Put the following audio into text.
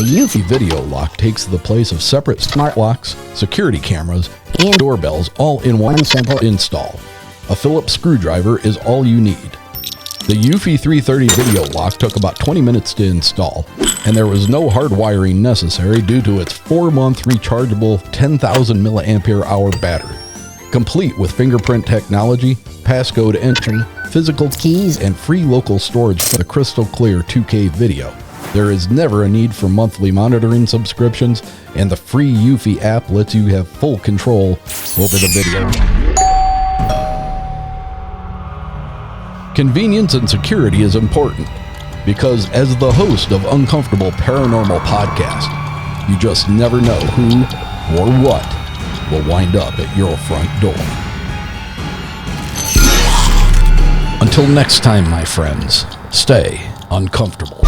Eufy video lock takes the place of separate smart locks, security cameras, and doorbells all in one simple install. A Phillips screwdriver is all you need. The Eufy 330 video lock took about 20 minutes to install, and there was no hardwiring necessary due to its 4-month rechargeable 10,000 milliampere hour battery. Complete with fingerprint technology, passcode entry, physical keys, and free local storage for the crystal clear 2K video. There is never a need for monthly monitoring subscriptions, and the free Eufy app lets you have full control over the video. Convenience and security is important, because as the host of Uncomfortable Paranormal Podcast, you just never know who or what will wind up at your front door. Until next time, my friends, stay uncomfortable.